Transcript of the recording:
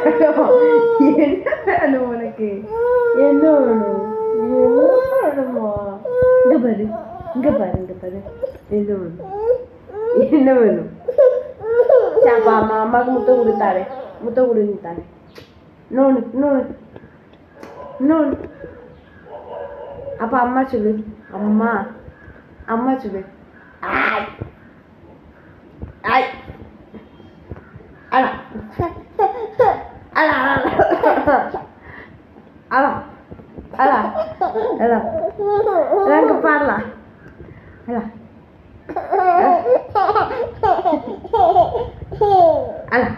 என்ன வேணும் உனக்கு? என்ன வேணும்? என்ன வேணுமா? இங்க பாரு, இங்க பாரு, இங்க பாரு. என்ன வேணும்? என்ன வேணும்? சாப்பா அம்மாவுக்கு முத்தம் கொடுத்தாரு, முத்தம் கொடுத்தாரு. இன்னொன்று இன்னொன்று இன்னொன்று. அப்ப அம்மா சொல்லு, அம்மா அம்மா சொல்லு. ஆய் ஆய் அலா அலா அலா அலா அலா அங்க பாடலாம். அலா அலா